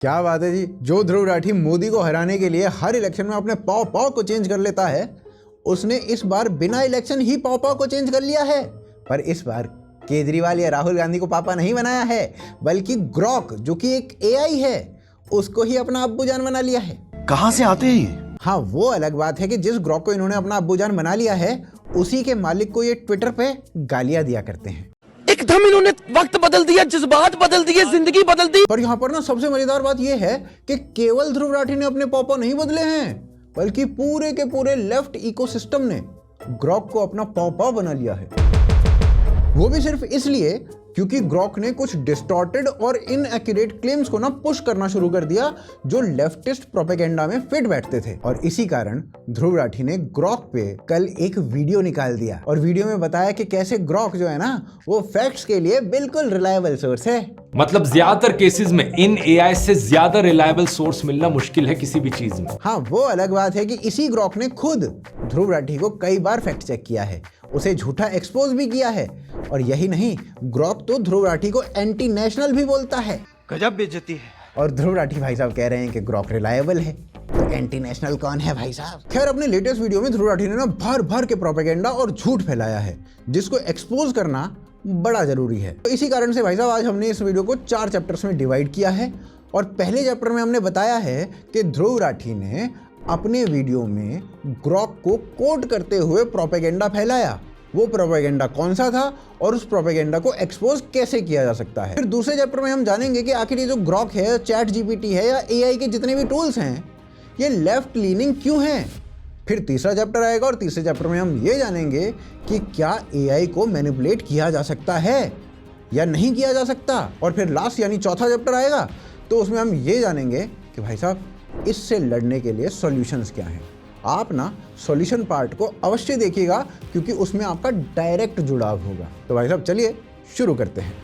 क्या बात है जी। जो ध्रुव राठी मोदी को हराने के लिए हर इलेक्शन में अपने पाव पाव को चेंज कर लेता है, उसने इस बार बिना इलेक्शन ही पाव पाव को चेंज कर लिया है। पर इस बार केजरीवाल या राहुल गांधी को पापा नहीं बनाया है, बल्कि ग्रॉक जो कि एक एआई है उसको ही अपना अब्बूजान बना लिया है। कहां से आते हैं ये? हाँ, वो अलग बात है कि जिस ग्रॉक को इन्होंने अपना अब्बूजान बना लिया है उसी के मालिक को ये ट्विटर पे गालियां दिया करते हैं। एकदम इन्होंने वक्त बदल दिया, जज्बात बदल दिए, जिंदगी बदल दी। पर यहाँ पर ना सबसे मजेदार बात यह है कि केवल ध्रुव राठी ने अपने पापा नहीं बदले हैं, बल्कि पूरे के पूरे लेफ्ट इकोसिस्टम ने ग्रॉक को अपना पापा बना लिया है। वो भी सिर्फ इसलिए क्योंकि ग्रॉक ने कुछ डिस्टॉर्टेड और इनएक्यूरेट क्लेम्स को ना पुश करना शुरू कर दिया जो लेफ्टिस्ट प्रोपेगेंडा में फिट बैठते थे। और इसी कारण ध्रुव राठी ने ग्रॉक पे कल एक वीडियो निकाल दिया और वीडियो में बताया कि कैसे ग्रॉक जो है ना वो फैक्ट्स के लिए बिल्कुल रिलायबल सोर्स है। मतलब ज्यादातर केसेस में इन एआई से ज्यादा रिलायबल सोर्स मिलना मुश्किल है किसी भी चीज में। हाँ, वो अलग बात है कि इसी ग्रॉक ने खुद ध्रुव राठी को कई बार फैक्ट चेक किया है, उसे झूठा एक्सपोज भी किया है। और यही नहीं, ग्रॉक तो ध्रुव राठी को एंटी नेशनल भी बोलता है। गजब बेइज्जती है। और ध्रुव राठी भाई साहब कह रहे हैं कि ग्रॉक रिलायबल है, तो एंटी नेशनल कौन है भाई साहब? खैर, अपने लेटेस्ट वीडियो में ध्रुव राठी ने ना भर भर के प्रोपेगेंडा और झूठ फैलाया है जिसको एक्सपोज करना बड़ा जरूरी है। तो इसी कारण से भाई साहब आज हमने इस वीडियो को 4 चैप्टर्स में डिवाइड किया है। और पहले चैप्टर में हमने बताया है कि ध्रुव राठी ने अपने वीडियो में ग्रॉक को कोट करते हुए प्रोपेगेंडा फैलाया। वो प्रोपेगेंडा कौन सा था और उस प्रोपेगेंडा को एक्सपोज कैसे किया जा सकता है। फिर दूसरे चैप्टर में हम जानेंगे कि आखिर ये जो ग्रॉक है, चैट जीपीटी है या एआई के जितने भी टूल्स हैं, ये लेफ्ट लीनिंग क्यों हैं। फिर तीसरा चैप्टर आएगा और तीसरे चैप्टर में हम ये जानेंगे कि क्या एआई को मैनिपुलेट किया जा सकता है या नहीं किया जा सकता। और फिर लास्ट यानी चौथा चैप्टर आएगा तो उसमें हम ये जानेंगे कि भाई साहब इससे लड़ने के लिए सॉल्यूशंस क्या हैं। आप ना सॉल्यूशन पार्ट को अवश्य देखिएगा क्योंकि उसमें आपका डायरेक्ट जुड़ाव होगा। तो भाई साहब चलिए शुरू करते हैं।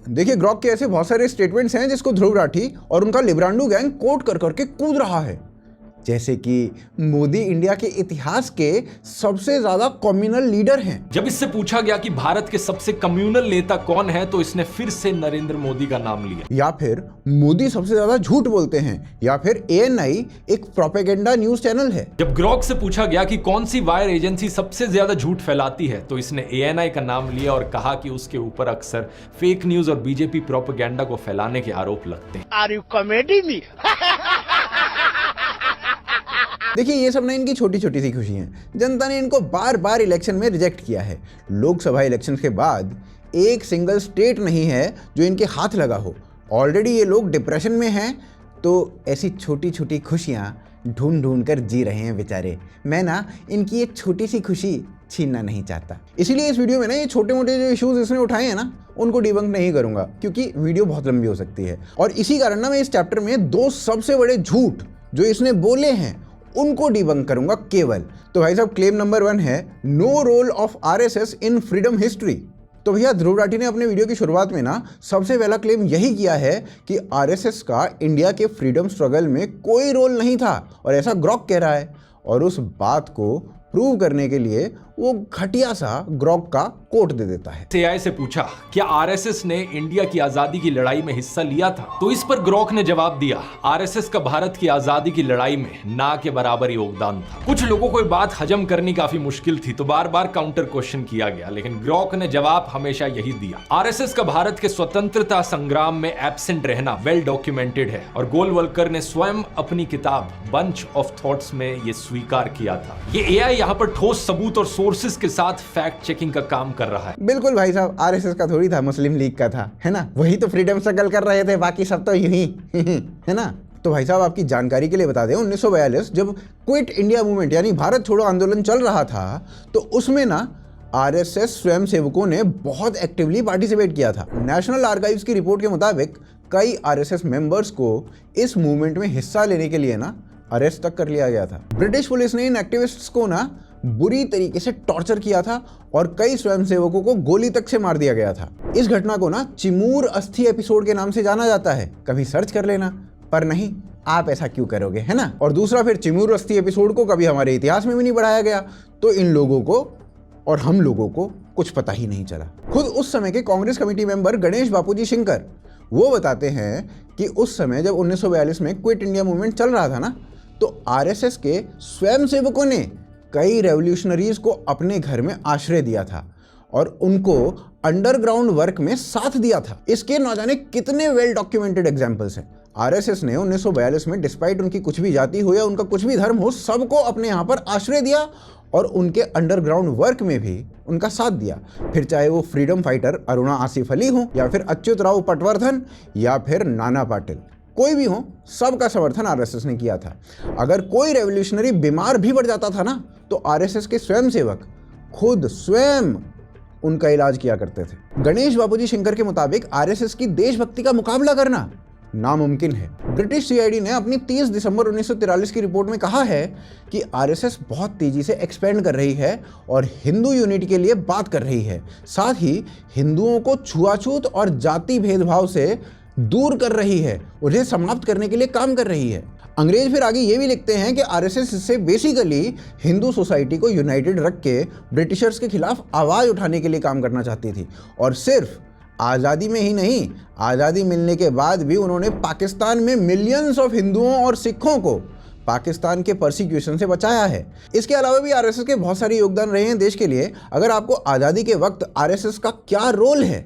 देखिए, ग्रॉक के ऐसे बहुत सारे स्टेटमेंट्स हैं जिसको ध्रुव राठी और उनका लिब्रांडो गैंग कोट कर करके कूद रहा है। जैसे कि मोदी इंडिया के इतिहास के सबसे ज्यादा कम्युनल लीडर हैं। जब इससे पूछा गया कि भारत के सबसे कम्युनल नेता कौन है तो इसने फिर से नरेंद्र मोदी का नाम लिया। या फिर मोदी सबसे ज्यादा झूठ बोलते हैं। या फिर एएनआई एक प्रोपेगेंडा न्यूज चैनल है। जब ग्रॉक से पूछा गया कि कौन सी वायर एजेंसी सबसे ज्यादा झूठ फैलाती है तो इसने एएनआई का नाम लिया और कहा कि उसके ऊपर अक्सर फेक न्यूज और बीजेपी प्रोपेगेंडा को फैलाने के आरोप लगते हैं। Are you comedy me? देखिए, ये सब ना इनकी छोटी छोटी सी खुशी हैं। जनता ने इनको बार बार इलेक्शन में रिजेक्ट किया है। लोकसभा इलेक्शन के बाद एक सिंगल स्टेट नहीं है जो इनके हाथ लगा हो। ऑलरेडी ये लोग डिप्रेशन में हैं, तो ऐसी छोटी छोटी खुशियां ढूंढ ढूंढ कर जी रहे हैं बेचारे। मैं ना इनकी ये छोटी सी खुशी छीनना नहीं चाहता। इसीलिए इस वीडियो में ना ये छोटे मोटे जो इश्यूज इसने उठाए हैं ना उनको डिबंक नहीं करूंगा क्योंकि वीडियो बहुत लंबी हो सकती है। और इसी कारण ना मैं इस चैप्टर में 2 सबसे बड़े झूठ जो इसने बोले हैं उनको डिबंक करूंगा केवल। तो भाई साहब, क्लेम नंबर 1 है no role of RSS in freedom history. तो भैया ध्रुव राठी ने अपने वीडियो की शुरुआत में ना सबसे पहला क्लेम यही किया है कि आरएसएस का इंडिया के फ्रीडम स्ट्रगल में कोई रोल नहीं था और ऐसा ग्रॉक कह रहा है। और उस बात को प्रूव करने के लिए वो घटिया सा ग्रॉक का कोट दे देता है। एआई से पूछा क्या आरएसएस ने इंडिया की आजादी की लड़ाई में हिस्सा लिया था, तो इस पर ग्रॉक ने जवाब दिया आरएसएस का भारत की आजादी की लड़ाई में ना के बराबर योगदान था। कुछ लोगों को ये बात हजम करनी काफी मुश्किल थी तो बार बार काउंटर क्वेश्चन किया गया, लेकिन ग्रॉक ने जवाब हमेशा यही दिया आरएसएस का भारत के स्वतंत्रता संग्राम में एब्सेंट रहना वेल डॉक्यूमेंटेड है और गोलवलकर ने स्वयं अपनी किताब बंच ऑफ थॉट्स में ये स्वीकार किया था। ये एआई यहाँ पर ठोस सबूत और सोर्सेस के साथ फैक्ट चेकिंग का काम कर रहा है। बिल्कुल भाई साहब, आरएसएस का थोड़ी था, मुस्लिम लीग का था, है ना। वही तो फ्रीडम स्ट्रगल कर रहे थे, बाकी सब तो यूं ही है ना। तो भाई साहब आपकी जानकारी के लिए बता दें, 1942 जब क्विट इंडिया मूवमेंट यानी भारत छोड़ो आंदोलन चल रहा था तो उसमें ना आरएसएस स्वयंसेवकों ने बहुत एक्टिवली पार्टिसिपेट किया था। नेशनल आर्काइव्स की रिपोर्ट के मुताबिक कई आरएसएस मेंबर्स को इस मूवमेंट में हिस्सा लेने के लिए ना अरेस्ट तक कर लिया गया था। ब्रिटिश पुलिस ने इन एक्टिविस्ट्स को ना बुरी तरीके से टॉर्चर किया था और कई स्वयंसेवकों को गोली तक से मार दिया गया था। इस घटना को ना चिमूर अस्थि एपिसोड के नाम से जाना जाता है, कभी सर्च कर लेना। पर नहीं, आप ऐसा क्यों करोगे, है ना। और दूसरा, फिर चिमूर अस्थि एपिसोड को कभी हमारे इतिहास में भी नहीं बढ़ाया गया, तो इन लोगों को और हम लोगों को कुछ पता ही नहीं चला। खुद उस समय के कांग्रेस कमेटी मेंबर गणेश बापूजी शिंकर वो बताते हैं कि उस समय जब 1942 में क्विट इंडिया मूवमेंट चल रहा था ना, तो आरएसएस के स्वयंसेवकों ने कई रेवोल्यूशनरीज को अपने घर में आश्रय दिया था और उनको अंडरग्राउंड वर्क में साथ दिया था। इसके न जाने कितने वेल डॉक्यूमेंटेड एग्जांपल्स हैं। आरएसएस ने 1942 में डिस्पाइट उनकी कुछ भी जाति हो या उनका कुछ भी धर्म हो, सबको अपने यहाँ पर आश्रय दिया और उनके अंडरग्राउंड वर्क में भी उनका साथ दिया। फिर चाहे वो फ्रीडम फाइटर अरुणा आसिफ अली हो या फिर अच्युतराव पटवर्धन या फिर नाना पाटिल, कोई भी हो, सबका समर्थन आरएसएस ने किया था। अगर कोई रेवोल्यूशनरी बीमार भी पड़ जाता था ना, तो आरएसएस के स्वयंसेवक खुद स्वयं उनका इलाज किया करते थे। गणेश बापूजी शिंकर के मुताबिक आरएसएस की देशभक्ति का मुकाबला करना नामुमकिन है। ब्रिटिश सीआईडी ने अपनी 30 दिसंबर 1943 की रिपोर्ट में कहा है कि आरएसएस बहुत तेजी से एक्सपेंड कर रही है और हिंदू यूनिटी के लिए बात कर रही है, साथ ही हिंदुओं को छुआछूत और जाति भेदभाव से दूर कर रही है, उन्हें समाप्त करने के लिए काम कर रही है। अंग्रेज फिर आगे ये भी लिखते हैं कि आरएसएस इससे बेसिकली हिंदू सोसाइटी को यूनाइटेड रख के ब्रिटिशर्स के खिलाफ आवाज़ उठाने के लिए काम करना चाहती थी। और सिर्फ आज़ादी में ही नहीं, आज़ादी मिलने के बाद भी उन्होंने पाकिस्तान में मिलियंस ऑफ हिंदुओं और सिखों को पाकिस्तान के परसिक्यूशन से बचाया है। इसके अलावा भी आरएसएस के बहुत सारे योगदान रहे हैं देश के लिए। अगर आपको आज़ादी के वक्त आरएसएस का क्या रोल है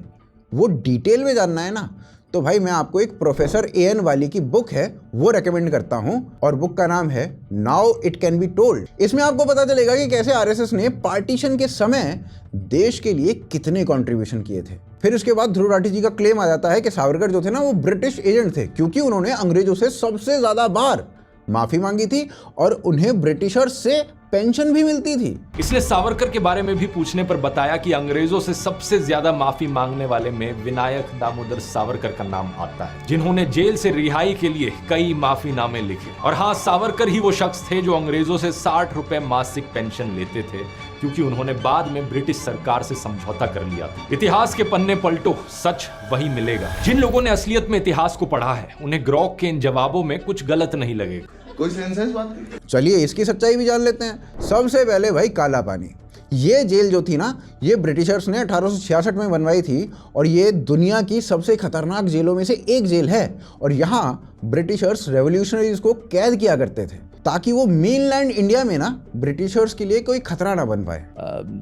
वो डिटेल में जानना है ना, तो भाई मैं आपको एक प्रोफेसर एएन वाली की बुक है वो रेकमेंड करता हूं, और बुक का नाम है now it can be told. इसमें आपको पता चलेगा कि कैसे आरएसएस ने पार्टीशन के समय देश के लिए कितने कंट्रीब्यूशन किए थे। फिर उसके बाद ध्रुव राठी जी का क्लेम आ जाता है कि सावरकर जो थे ना, वो ब्रिटिश एजेंट थे, क्योंकि उन्होंने अंग्रेजों से सबसे ज्यादा बार माफी मांगी थी और उन्हें ब्रिटिशर्स से पेंशन भी मिलती थी। इसलिए सावरकर के बारे में भी पूछने पर बताया कि अंग्रेजों से सबसे ज्यादा माफी मांगने वाले में विनायक दामोदर सावरकर का नाम आता है, जिन्होंने जेल से रिहाई के लिए कई माफीनामे लिखे। और हाँ, सावरकर ही वो शख्स थे जो अंग्रेजों से 60 रुपए मासिक पेंशन लेते थे, क्योंकि उन्होंने बाद में ब्रिटिश सरकार से समझौता कर लिया था। इतिहास के पन्ने पलटो, सच वही मिलेगा। जिन लोगों ने असलियत में इतिहास को पढ़ा है, उन्हें ग्रॉक के इन जवाबों में कुछ गलत नहीं लगेगा। कोई सेंस बात नहीं। चलिए इसकी सच्चाई भी जान लेते हैं। सबसे पहले भाई काला पानी, ये जेल जो थी ना, ये ब्रिटिशर्स ने 1866 में बनवाई थी और ये दुनिया की सबसे खतरनाक जेलों में से एक जेल है। और यहाँ ब्रिटिशर्स रेवोल्यूशनरीज को कैद किया करते थे ताकि वो मेनलैंड इंडिया में ना ब्रिटिशर्स के लिए कोई खतरा ना बन पाए।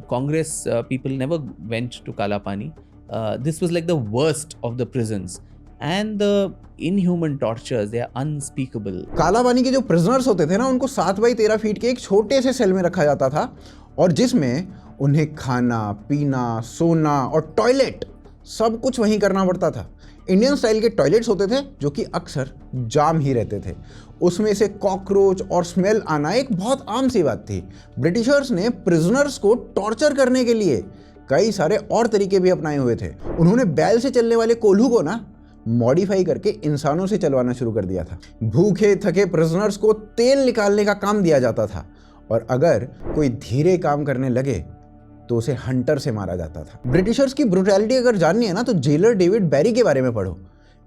Congress people never went to Kalapani. This was like the worst of the prisons. And the inhuman tortures, they are unspeakable. काला पानी के जो प्रिजनर्स होते थे ना, उनको 7 बाई 13 फीट के एक छोटे से सेल में रखा जाता था और जिसमें उन्हें खाना पीना, सोना और टॉयलेट सब कुछ वहीं करना पड़ता था। इंडियन स्टाइल के टॉयलेट्स होते थे जो कि अक्सर जाम ही रहते थे, उसमें से कॉकरोच और स्मेल आना एक बहुत आम सी बात थी। ब्रिटिशर्स ने प्रिजनर्स को टॉर्चर करने के लिए कई सारे और तरीके भी अपनाए हुए थे। उन्होंने बैल से चलने वाले कोल्हू को ना मॉडिफाई करके इंसानों से चलवाना शुरू कर दिया था। भूखे थके प्रिजनर्स को तेल निकालने का काम दिया जाता था और अगर कोई धीरे काम करने लगे तो उसे हंटर से मारा जाता था। ब्रिटिशर्स की ब्रुटैलिटी अगर जाननी है ना, तो जेलर डेविड बैरी के बारे में पढ़ो,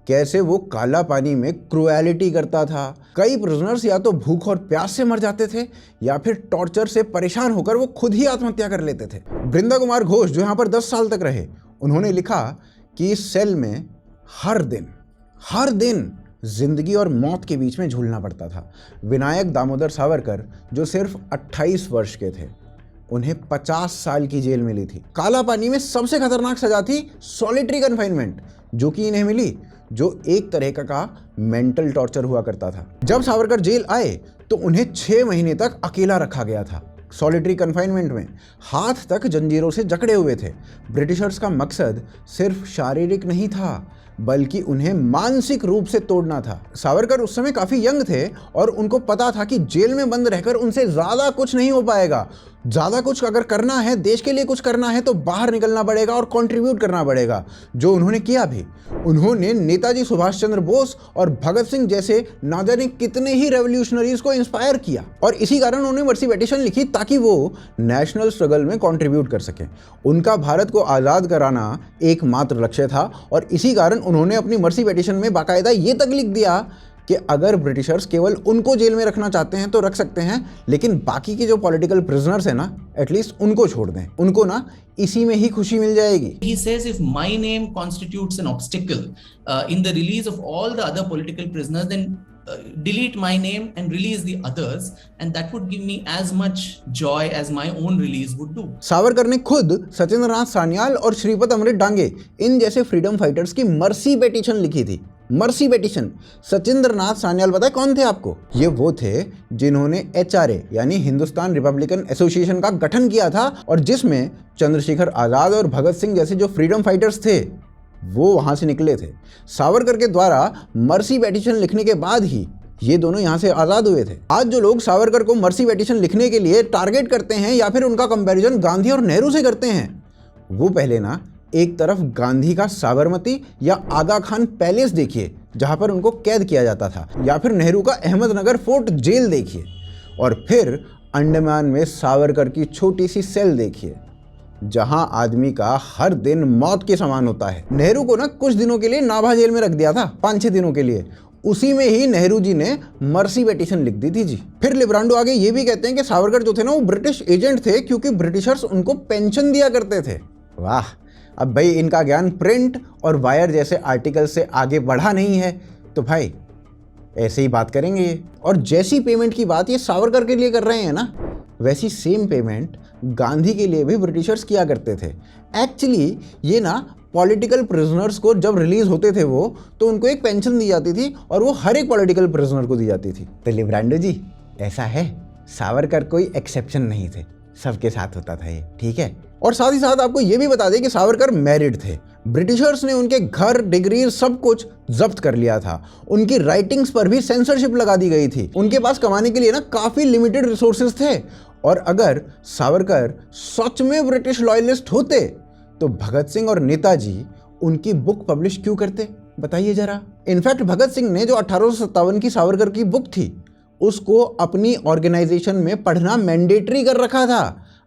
कैसे वो काला पानी में क्रूएलिटी करता था। कई प्रिजनर्स या तो भूख और प्यास से मर जाते थे या फिर टॉर्चर से परेशान होकर वो खुद ही आत्महत्या कर लेते थे। बृंदा कुमार घोष जो यहाँ पर 10 साल तक रहे, उन्होंने लिखा कि इस सेल में हर दिन जिंदगी और मौत के बीच में झूलना पड़ता था। विनायक दामोदर सावरकर जो सिर्फ 28 वर्ष के थे, उन्हें 50 साल की जेल मिली थी। काला पानी में सबसे खतरनाक सजा थी सॉलिटरी कन्फाइनमेंट, जो कि इन्हें मिली, जो एक तरह का मेंटल टॉर्चर हुआ करता था। जब सावरकर जेल आए तो उन्हें 6 महीने तक अकेला रखा गया था। सॉलिटरी कन्फाइनमेंट में हाथ तक जंजीरों से जकड़े हुए थे। ब्रिटिशर्स का मकसद सिर्फ शारीरिक नहीं था, बल्कि उन्हें मानसिक रूप से तोड़ना था। सावरकर उस समय काफ़ी यंग थे और उनको पता था कि जेल में बंद रहकर उनसे ज़्यादा कुछ नहीं हो पाएगा। ज़्यादा कुछ अगर करना है, देश के लिए कुछ करना है, तो बाहर निकलना पड़ेगा और कंट्रीब्यूट करना पड़ेगा, जो उन्होंने किया भी। उन्होंने नेताजी सुभाष चंद्र बोस और भगत सिंह जैसे ना जाने कितने ही रेवोल्यूशनरीज को इंस्पायर किया और इसी कारण उन्होंने मर्सी पिटीशन लिखी ताकि वो नेशनल स्ट्रगल में कंट्रीब्यूट कर सकें। उनका भारत को आज़ाद कराना एकमात्र लक्ष्य था और इसी कारण उन्होंने अपनी मर्सी पिटीशन में बाकायदा ये तक लिख दिया कि अगर ब्रिटिशर्स केवल उनको जेल में रखना चाहते हैं तो रख सकते हैं, लेकिन बाकी के जो पॉलिटिकल प्रिजनर्स हैं ना, एटलीस्ट उनको छोड़ दें, उनको ना इसी में ही खुशी मिल जाएगी। He says if my name constitutes an obstacle in the release of all the other political prisoners, then delete my name and release the others, and that would give me as much joy as my own release would do. Savarkar ने खुद सत्येंद्रनाथ सान्याल और श्रीपद अमृत डांगे इन जैसे freedom fighters की mercy petition लिखी थी। Mercy petition. Satyendranath Sanyal पता है कौन थे आपको? ये वो थे जिन्होंने HRA यानी हिंदुस्तान रिपब्लिकन एसोसिएशन का गठन किया था, और जिसमें चंद्रशेखर आजाद और भगत सिंह जैसे जो फ्रीडम फाइटर्स थे वो वहां से निकले थे। सावरकर के द्वारा मर्सी पेटिशन लिखने के बाद ही ये दोनों यहाँ से आज़ाद हुए थे। आज जो लोग सावरकर को मर्सी पेटिशन लिखने के लिए टारगेट करते हैं या फिर उनका कंपैरिजन गांधी और नेहरू से करते हैं, वो पहले ना एक तरफ गांधी का साबरमती या आगा खान पैलेस देखिए जहाँ पर उनको कैद किया जाता था, या फिर नेहरू का अहमदनगर फोर्ट जेल देखिए, और फिर अंडमान में सावरकर की छोटी सी सेल देखिए जहां आदमी का हर दिन मौत के समान होता है। नेहरू को ना कुछ दिनों के लिए नाभा जेल में रख दिया था, 5-6 दिनों के लिए। उसी में ही नेहरू जी ने मर्सी पेटिशन लिख दी थी जी। फिर लिब्रांडो आगे ये भी कहते हैं कि सावरकर जो थे ना वो ब्रिटिश एजेंट थे क्योंकि ब्रिटिशर्स उनको पेंशन दिया करते थे। वाह, अब भाई इनका ज्ञान प्रिंट और वायर जैसे आर्टिकल से आगे बढ़ा नहीं है तो भाई ऐसे ही बात करेंगे ये। और जैसी पेमेंट की बात ये सावरकर के लिए कर रहे हैं ना, वैसी सेम पेमेंट गांधी के लिए भी ब्रिटिशर्स किया करते थे। एक्चुअली ये ना पॉलिटिकल प्रिजनर्स को जब रिलीज होते थे वो, तो उनको एक पेंशन दी जाती थी और वो हर एक पॉलिटिकल प्रिजनर को दी जाती थी। तो लिब्रांडो जी ऐसा है, सावरकर कोई एक्सेप्शन नहीं थे, सबके साथ होता था ये, ठीक है। और साथ ही साथ आपको ये भी बता दें कि सावरकर मैरिड थे। ब्रिटिशर्स ने उनके घर, डिग्री, सब कुछ जब्त कर लिया था। उनकी राइटिंग्स पर भी सेंसरशिप लगा दी गई थी। उनके पास कमाने के लिए ना काफ़ी लिमिटेड रिसोर्सेज थे, और अगर सावरकर सच में ब्रिटिश लॉयलिस्ट होते तो भगत सिंह और नेताजी उनकी बुक पब्लिश क्यों करते, बताइए जरा। इनफैक्ट भगत सिंह ने जो 1857 की सावरकर की बुक थी उसको अपनी ऑर्गेनाइजेशन में पढ़ना मैंडेटरी कर रखा था।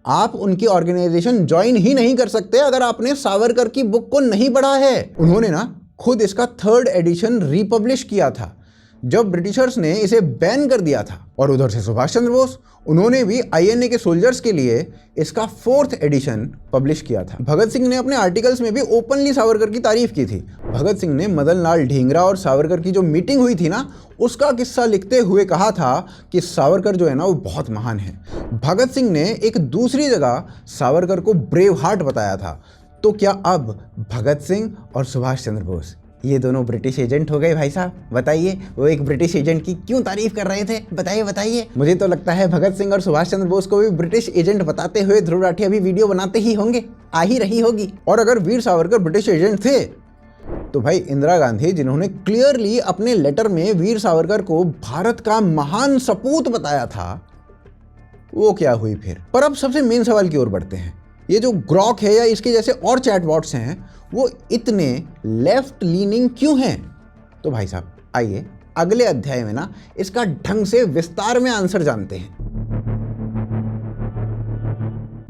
आप उनकी ऑर्गेनाइजेशन ज्वाइन ही नहीं कर सकते अगर आपने सावरकर की बुक को नहीं पढ़ा है। उन्होंने ना खुद इसका 3rd एडिशन रिपब्लिश किया था जब ब्रिटिशर्स ने इसे बैन कर दिया था। और उधर से सुभाष चंद्र बोस, उन्होंने भी INA के सोल्जर्स के लिए इसका 4th एडिशन पब्लिश किया था। भगत सिंह ने अपने आर्टिकल्स में भी ओपनली सावरकर की तारीफ की थी। भगत सिंह ने मदन लाल ढींगरा और सावरकर की जो मीटिंग हुई थी ना, उसका किस्सा लिखते हुए कहा था कि सावरकर जो है ना वो बहुत महान है। भगत सिंह ने एक दूसरी जगह सावरकर को ब्रेव हार्ट बताया था। तो क्या अब भगत सिंह और सुभाष चंद्र बोस ये दोनों ब्रिटिश एजेंट हो गए? भाई साहब बताइए, वो एक ब्रिटिश एजेंट की क्यों तारीफ कर रहे थे, बताइए बताइए। मुझे तो लगता है भगत सिंह और सुभाष चंद्र बोस को भी ब्रिटिश एजेंट बताते हुए ध्रुव राठी अभी वीडियो बनाते ही होंगे, आ ही रही होगी। और अगर वीर सावरकर ब्रिटिश एजेंट थे तो भाई इंदिरा गांधी, जिन्होंने क्लियरली अपने लेटर में वीर सावरकर को भारत का महान सपूत बताया था, वो क्या हुई फिर। पर अब सबसे मेन सवाल की ओर बढ़ते हैं। ये जो ग्रॉक है या इसके जैसे और चैटबॉट्स हैं वो इतने लेफ्ट लीनिंग क्यों हैं? तो भाई साहब आइए अगले अध्याय में ना इसका ढंग से विस्तार में आंसर जानते हैं।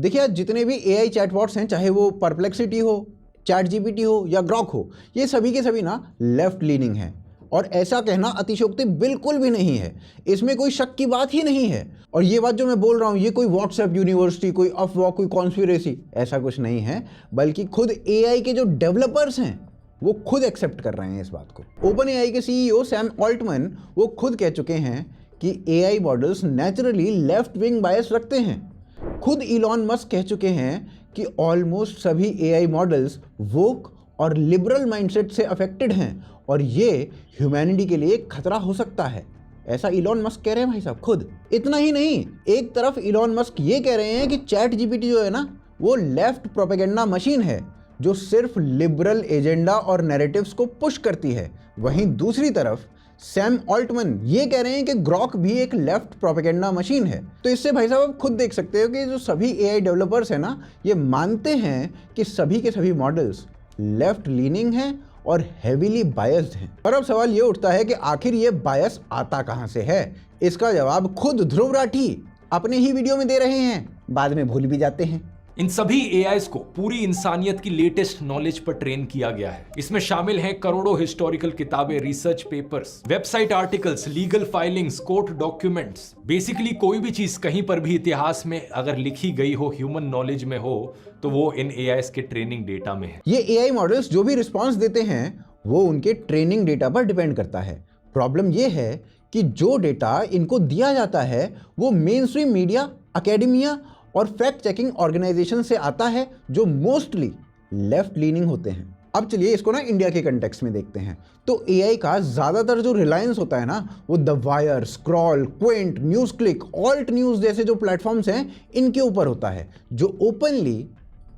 देखिए आज जितने भी AI चैटबॉट्स हैं, चाहे वो परप्लेक्सिटी हो, ChatGPT हो या ग्रॉक हो, ये सभी के सभी ना लेफ्ट लीनिंग हैं। और ऐसा कहना अतिशयोक्ति बिल्कुल भी नहीं है, इसमें कोई शक की बात ही नहीं है। और ये बात जो मैं बोल रहा हूँ ये कोई व्हाट्सएप यूनिवर्सिटी, कोई अफवाह, कोई कॉन्स्पिरेसी, ऐसा कुछ नहीं है, बल्कि खुद AI के जो डेवलपर्स हैं वो खुद एक्सेप्ट कर रहे हैं इस बात को। ओपन AI के CEO सैम ऑल्टमैन वो खुद कह चुके हैं कि AI models naturally left wing bias रखते हैं। खुद इलॉन मस्क कह चुके हैं कि ऑलमोस्ट सभी AI मॉडल्स वोक और लिबरल माइंडसेट से अफेक्टेड हैं और ये ह्यूमैनिटी के लिए खतरा हो सकता है, ऐसा इलॉन मस्क कह रहे हैं भाई साहब खुद। इतना ही नहीं, एक तरफ इलॉन मस्क ये कह रहे हैं कि ChatGPT जो है ना वो लेफ्ट प्रोपेगेंडा मशीन है जो सिर्फ लिबरल एजेंडा और नैरेटिव्स को पुश करती है। वहीं दूसरी तरफ सैम ऑल्टमैन ये कह रहे हैं कि ग्रॉक भी एक लेफ्ट प्रोपेगेंडा मशीन है। तो इससे भाई साहब आप खुद देख सकते हो कि जो सभी AI डेवलपर्स हैं ना, ये मानते हैं कि सभी के सभी मॉडल्स लेफ्ट लीनिंग हैं और हेवीली बायस्ड हैं। और अब सवाल ये उठता है कि आखिर ये बायस आता कहाँ से है। इसका जवाब खुद ध्रुव राठी अपने ही वीडियो में दे रहे हैं, बाद में भूल भी जाते हैं। इन सभी एआईज को पूरी इंसानियत की लेटेस्ट नॉलेज पर ट्रेन किया गया है। इसमें शामिल हैं करोड़ों हिस्टोरिकल किताबें, research papers, website articles, legal filings, court documents. Basically कोई भी चीज कहीं पर भी इतिहास में अगर लिखी गई हो, ह्यूमन नॉलेज में हो, तो वो इन एआईज के ट्रेनिंग डेटा में है। ये एआई मॉडल्स जो भी रिस्पॉन्स देते हैं वो उनके ट्रेनिंग डेटा पर डिपेंड करता है। प्रॉब्लम ये है कि जो डेटा इनको दिया जाता है वो मेन स्ट्रीम मीडिया, एकेडमिया और फैक्ट चेकिंग ऑर्गेनाइजेशन से आता है जो मोस्टली लेफ्ट लीनिंग होते हैं। अब चलिए इसको ना इंडिया के कंटेक्स्ट में देखते हैं। तो एआई का ज़्यादातर जो रिलायंस होता है ना वो the wire, scroll, Quint, news click, alt news जैसे जो प्लेटफॉर्म्स हैं इनके ऊपर होता है, जो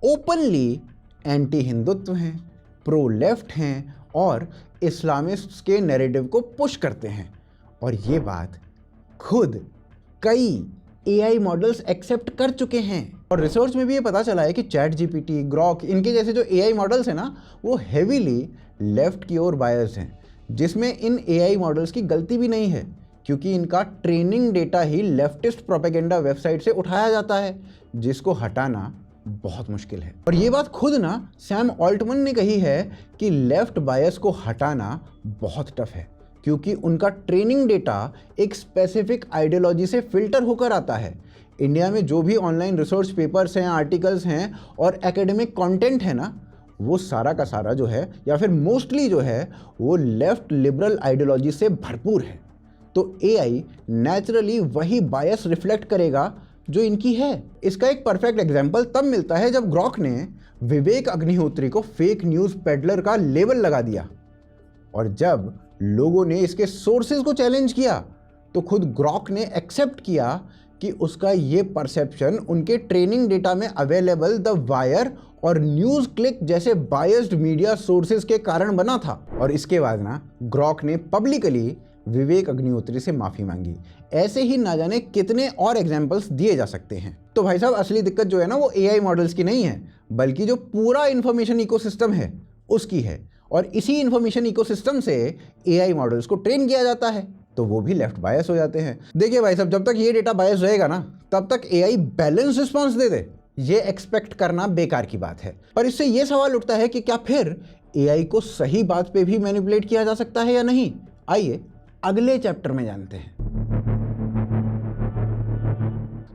ओपनली एंटी हिंदुत्व हैं, प्रो लेफ्ट हैं और इस्लामिस्ट्स के नैरेटिव को पुश करते हैं। और ये बात खुद कई एआई मॉडल्स एक्सेप्ट कर चुके हैं। और रिसर्च में भी ये पता चला है कि चैट जीपीटी, ग्रॉक, इनके जैसे जो एआई मॉडल्स हैं ना वो हेवीली लेफ्ट की ओर बायस हैं, जिसमें इन एआई मॉडल्स की गलती भी नहीं है क्योंकि इनका ट्रेनिंग डेटा ही लेफ्टिस्ट प्रोपेगेंडा वेबसाइट से उठाया जाता है, जिसको हटाना बहुत मुश्किल है। और ये बात खुद ना सैम ऑल्टमन ने कही है कि लेफ्ट बायस को हटाना बहुत टफ है क्योंकि उनका ट्रेनिंग डेटा एक स्पेसिफिक आइडियोलॉजी से फिल्टर होकर आता है। इंडिया में जो भी ऑनलाइन रिसर्च पेपर्स हैं, आर्टिकल्स हैं और एकेडमिक कंटेंट है ना, वो सारा का सारा जो है या फिर मोस्टली जो है वो लेफ्ट लिबरल आइडियोलॉजी से भरपूर है। तो एआई नेचुरली वही बायस रिफ्लेक्ट करेगा जो इनकी है। इसका एक परफेक्ट एग्जाम्पल तब मिलता है जब ग्रॉक ने विवेक अग्निहोत्री को फेक न्यूज़ पेडलर का लेबल लगा दिया, और जब लोगों ने इसके सोर्सेज को चैलेंज किया तो खुद ग्रॉक ने एक्सेप्ट किया कि उसका ये परसेप्शन उनके ट्रेनिंग डेटा में अवेलेबल द वायर और न्यूज़ क्लिक जैसे बायस्ड मीडिया सोर्सेज के कारण बना था। और इसके बाद ना ग्रॉक ने पब्लिकली विवेक अग्निहोत्री से माफ़ी मांगी। ऐसे ही ना जाने कितने और एग्जाम्पल्स दिए जा सकते हैं। तो भाई साहब असली दिक्कत जो है ना वो एआई मॉडल्स की नहीं है, बल्कि जो पूरा इंफॉर्मेशन इकोसिस्टम है उसकी है। और इसी इंफॉर्मेशन इकोसिस्टम से एआई मॉडल्स को ट्रेन किया जाता है, तो वो भी लेफ्ट बायस हो जाते हैं। देखिए भाई साहब, जब तक ये डेटा बायस रहेगा ना तब तक एआई बैलेंस रिस्पॉन्स दे दे, ये एक्सपेक्ट करना बेकार की बात है। पर इससे ये सवाल उठता है कि क्या फिर एआई को सही बात पे भी मैनिपुलेट किया जा सकता है या नहीं? आइए अगले चैप्टर में जानते हैं।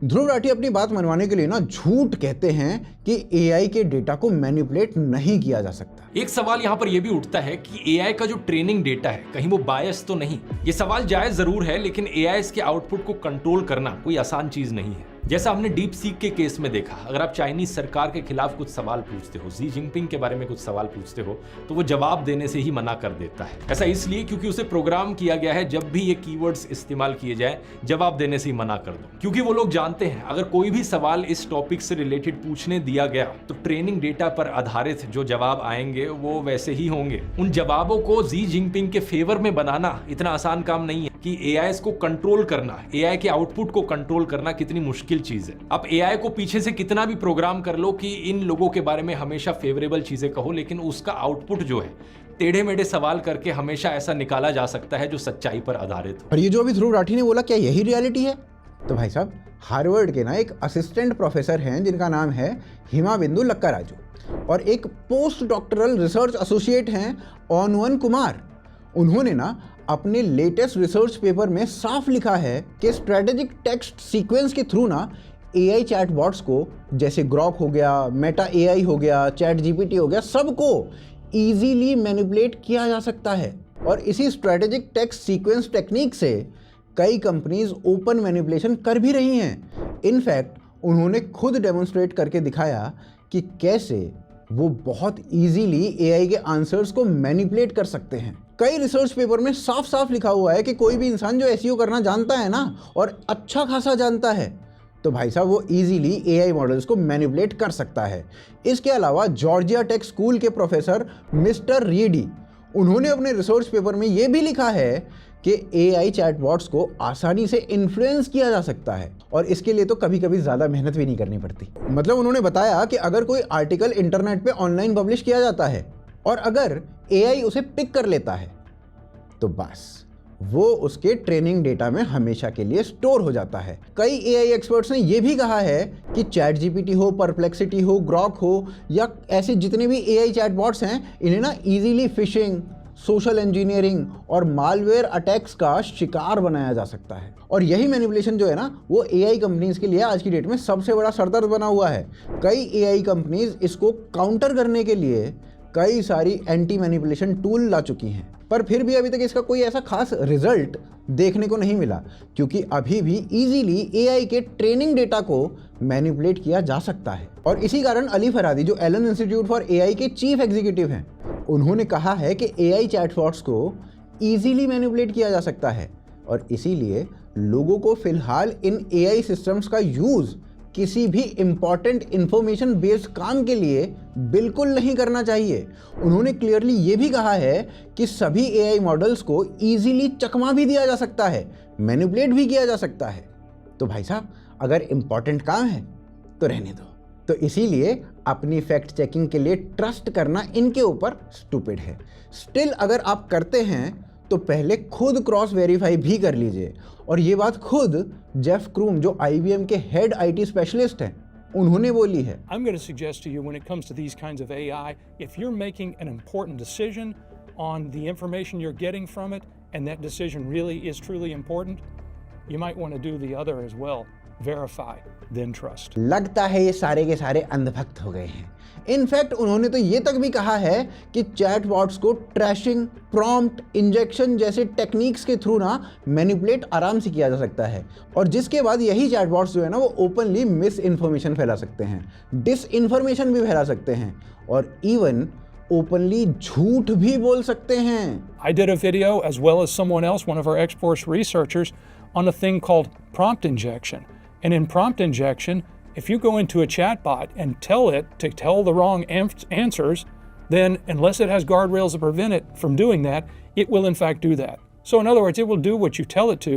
ध्रुव राठी अपनी बात मनवाने के लिए ना झूठ कहते हैं कि एआई के डेटा को मैनिपुलेट नहीं किया जा सकता। एक सवाल यहाँ पर यह भी उठता है कि एआई का जो ट्रेनिंग डेटा है कहीं वो बायस तो नहीं। ये सवाल जायज जरूर है, लेकिन एआई के आउटपुट को कंट्रोल करना कोई आसान चीज नहीं है। जैसा हमने डीप सीक के केस में देखा, अगर आप चाइनीज सरकार के खिलाफ कुछ सवाल पूछते हो, शी जिनपिंग के बारे में कुछ सवाल पूछते हो, तो वो जवाब देने से ही मना कर देता है। ऐसा इसलिए क्योंकि उसे प्रोग्राम किया गया है जब भी ये कीवर्ड्स इस्तेमाल किए जाए जवाब देने से ही मना कर दो, क्योंकि वो लोग जानते हैं अगर कोई भी सवाल इस टॉपिक से रिलेटेड पूछने दिया गया तो ट्रेनिंग डेटा पर आधारित जो जवाब आएंगे वो वैसे ही होंगे। उन जवाबों को शी जिनपिंग के फेवर में बनाना इतना आसान काम नहीं है कि एआई को कंट्रोल करना, एआई के आउटपुट को कंट्रोल करना कितनी मुश्किल चीज है। अब एआई को पीछे से कितना भी प्रोग्राम कर लो कि इन लोगों के बारे में हमेशा फेवरेबल चीजें कहो, लेकिन उसका आउटपुट जो है टेढ़े मेढ़े सवाल करके हमेशा ऐसा निकाला जा सकता है जो सच्चाई पर आधारित हो। और ये जो अभी ध्रुव राठी ने बोला, क्या यही रियलिटी है? तो भाई साहब, हार्वर्ड के ना एक असिस्टेंट प्रोफेसर हैं जिनका नाम है हिमाबिंदु लक्काराजू, और एक पोस्ट डॉक्टरल रिसर्च एसोसिएट हैं ऑनवन कुमार। उन्होंने ना अपने लेटेस्ट रिसर्च पेपर में साफ लिखा है कि स्ट्रेटेजिक टेक्स्ट सीक्वेंस के थ्रू ना एआई चैटबॉट्स को, जैसे ग्रॉक हो गया, मेटा एआई हो गया, चैट जीपीटी हो गया, सबको इजीली मैनिपुलेट किया जा सकता है। और इसी स्ट्रेटेजिक टेक्स्ट सीक्वेंस टेक्निक से कई कंपनीज ओपन मैनिपुलेशन कर भी रही हैं। इनफैक्ट उन्होंने खुद डेमोन्स्ट्रेट करके दिखाया कि कैसे वो बहुत इजीली एआई के आंसर्स को मैनिपुलेट कर सकते हैं। कई रिसर्च पेपर में साफ साफ लिखा हुआ है कि कोई भी इंसान जो एसईओ करना जानता है ना, और अच्छा खासा जानता है, तो भाई साहब वो इजीली एआई मॉडल्स को मैनिपुलेट कर सकता है। इसके अलावा जॉर्जिया टेक स्कूल के प्रोफेसर मिस्टर रीडी, उन्होंने अपने रिसर्च पेपर में ये भी लिखा है कि एआई चैटबॉट्स को आसानी से इन्फ्लुएंस किया जा सकता है, और इसके लिए तो कभी कभी ज़्यादा मेहनत भी नहीं करनी पड़ती। मतलब उन्होंने बताया कि अगर कोई आर्टिकल इंटरनेट पे ऑनलाइन पब्लिश किया जाता है और अगर एआई उसे पिक कर लेता है तो बस वो उसके ट्रेनिंग डेटा में हमेशा के लिए स्टोर हो जाता है। कई एआई एक्सपर्ट्स ने ये भी कहा है कि चैट जीपीटी हो, परप्लेक्सिटी हो, ग्रॉक हो या ऐसे जितने भी एआई चैटबॉट्स हैं, इन्हें ना इजीली फिशिंग, सोशल इंजीनियरिंग और मालवेयर अटैक्स का शिकार बनाया जा सकता है। और यही मैनिपुलेशन जो है ना, वो एआई कंपनीज के लिए आज की डेट में सबसे बड़ा सरदर्द बना हुआ है। कई एआई कंपनीज इसको काउंटर करने के लिए कई सारी एंटी मैनिपुलेशन टूल ला चुकी हैं, पर फिर भी अभी तक इसका कोई ऐसा खास रिजल्ट देखने को नहीं मिला, क्योंकि अभी भी इजीली एआई के ट्रेनिंग डेटा को मैनिपुलेट किया जा सकता है। और इसी कारण अली फरादी, जो एलन इंस्टीट्यूट फॉर एआई के चीफ एग्जीक्यूटिव हैं, उन्होंने कहा है कि एआई चैटबॉट्स को इजीली मैनिपुलेट किया जा सकता है और इसीलिए लोगों को फिलहाल इन एआई सिस्टम्स का यूज़ किसी भी इंपॉर्टेंट इंफॉर्मेशन बेस्ड काम के लिए बिल्कुल नहीं करना चाहिए। उन्होंने क्लियरली ये भी कहा है कि सभी एआई मॉडल्स को इजीली चकमा भी दिया जा सकता है, मैनिपुलेट भी किया जा सकता है। तो भाई साहब, अगर इंपॉर्टेंट काम है तो रहने दो। तो इसीलिए अपनी फैक्ट चेकिंग के लिए ट्रस्ट करना इनके ऊपर स्टूपिड है। स्टिल अगर आप करते हैं तो पहले खुद क्रॉस वेरीफाई भी कर लीजिए। और ये बात खुद जेफ क्रूम, जो IBM के हेड IT स्पेशलिस्ट हैं, उन्होंने बोली है। I'm going to suggest to you, when it comes to these kinds of AI, if you're making an important decision on the information you're getting from it, and that decision really is truly important, you might want to do the other as well. Verify, then trust. लगता है ये सारे के सारे अंधभक्त हो गए हैं। In fact उन्होंने तो ये तक भी कहा है कि चैटबॉट्स को ट्रैशिंग, प्रॉम्प्ट इंजेक्शन जैसे टेक्निक्स के थ्रू ना मैनिपुलेट आराम से किया जा सकता है, और जिसके बाद यही चैटबॉट्स जो है ना, वो ओपनली मिस इन्फॉर्मेशन फैला सकते हैं, डिस इन्फॉर्मेशन भी फैला सकते हैं और इवन ओपनली झूठ भी बोल सकते हैं। I did a video, as well as someone else, one of our X-Force researchers, on a thing called prompt injection. And in prompt injection, if you go into a chatbot and tell it to tell the wrong answers, then unless it has guardrails to prevent it from doing that, it will in fact do that. So in other words, it will do what you tell it to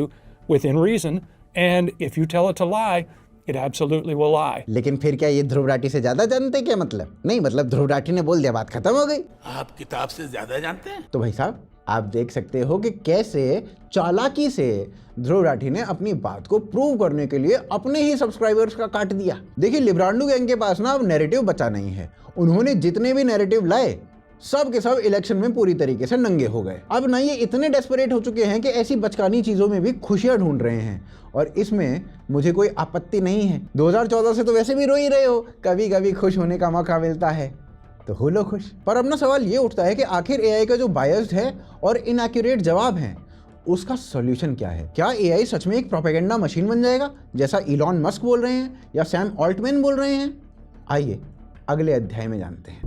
within reason, and if you tell it to lie, it absolutely will lie. लेकिन फिर क्या ये ध्रुव राठी से ज्यादा जानते हैं क्या? मतलब नहीं, मतलब ध्रुव राठी ने बोल दिया, बात खत्म हो गई। आप किताब से ज्यादा जानते हैं। तो भाई साहब, आप देख सकते हो कि कैसे चालाकी से ध्रुव राठी ने अपनी बात को प्रूव करने के लिए अपने ही सब्सक्राइबर्स का काट दिया। देखिए, लिब्रांडो गैंग के पास ना अब नैरेटिव बचा नहीं है। उन्होंने जितने भी नैरेटिव लाए, सब के सब इलेक्शन में पूरी तरीके से नंगे हो गए। अब ना ये इतने डेस्परेट हो चुके हैं कि ऐसी बचकानी चीजों में भी खुशियां ढूंढ रहे हैं, और इसमें मुझे कोई आपत्ति नहीं है। 2014 से तो वैसे भी रो ही रहे हो, कभी कभी खुश होने का मौका मिलता है तो हो लो खुश। पर अपना सवाल ये उठता है कि आखिर एआई का जो बायस्ड है और इनएक्यूरेट जवाब है, उसका सॉल्यूशन क्या है? क्या एआई सच में एक प्रोपेगेंडा मशीन बन जाएगा, जैसा इलॉन मस्क बोल रहे हैं या सैम ऑल्टमैन बोल रहे हैं? आइए अगले अध्याय में जानते हैं।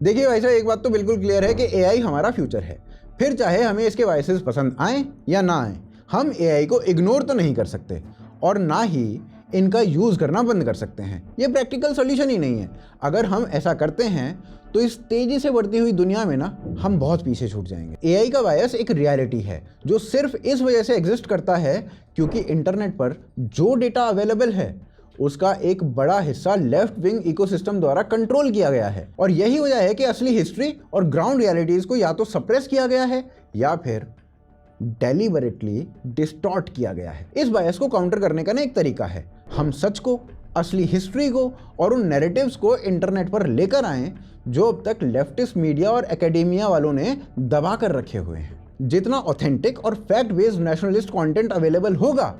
देखिए भाई साहब, एक बात तो बिल्कुल क्लियर है कि एआई हमारा फ्यूचर है। फिर चाहे हमें इसके वाइसेस पसंद आए या ना आए, हम एआई को इग्नोर तो नहीं कर सकते और ना ही इनका यूज़ करना बंद कर सकते हैं। ये प्रैक्टिकल सॉल्यूशन ही नहीं है। अगर हम ऐसा करते हैं तो इस तेज़ी से बढ़ती हुई दुनिया में ना हम बहुत पीछे छूट जाएंगे। एआई का बायस एक रियलिटी है जो सिर्फ इस वजह से एग्जिस्ट करता है क्योंकि इंटरनेट पर जो डेटा अवेलेबल है उसका एक बड़ा हिस्सा लेफ्ट विंग इकोसिस्टम द्वारा कंट्रोल किया गया है, और यही वजह है कि असली हिस्ट्री और ग्राउंड रियलिटीज़ को या तो सप्रेस किया गया है या फिर डेलिबरेटली डिस्टॉर्ट किया गया है। इस बायस को काउंटर करने का ना एक तरीका है, हम सच को, असली हिस्ट्री को और उन नैरेटिव्स को इंटरनेट पर लेकर आएं जो अब तक लेफ्टिस्ट मीडिया और एकेडेमिया वालों ने दबा कर रखे हुए हैं। जितना ऑथेंटिक और fact based nationalist content available होगा,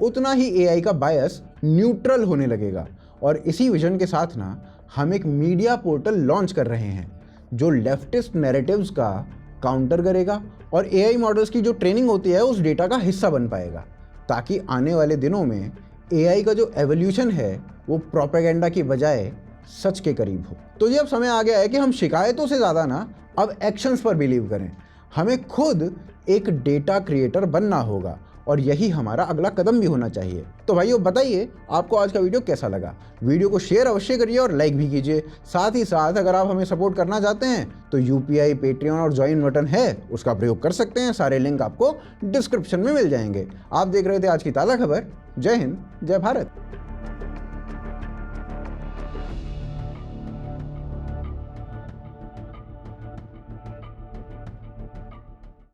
उतना ही एआई का बायस न्यूट्रल होने लगेगा। और इसी विजन के साथ ना हम एक मीडिया पोर्टल लॉन्च कर रहे हैं जो लेफ्टिस्ट नैरेटिव्स का काउंटर करेगा और एआई मॉडल्स की जो ट्रेनिंग होती है उस डेटा का हिस्सा बन पाएगा, ताकि आने वाले दिनों में एआई का जो एवोल्यूशन है वो प्रोपेगेंडा की बजाय सच के करीब हो। तो ये अब समय आ गया है कि हम शिकायतों से ज़्यादा ना अब एक्शंस पर बिलीव करें। हमें खुद एक डेटा क्रिएटर बनना होगा और यही हमारा अगला कदम भी होना चाहिए। तो भाइयों, बताइए आपको आज का वीडियो कैसा लगा? वीडियो को शेयर अवश्य करिए और लाइक भी कीजिए। साथ ही साथ अगर आप हमें सपोर्ट करना चाहते हैं तो यूपीआई, पेट्रियन और ज्वाइन बटन है, उसका प्रयोग कर सकते हैं। सारे लिंक आपको डिस्क्रिप्शन में मिल जाएंगे। आप देख रहे थे आज की ताज़ा खबर। जय हिंद, जय भारत।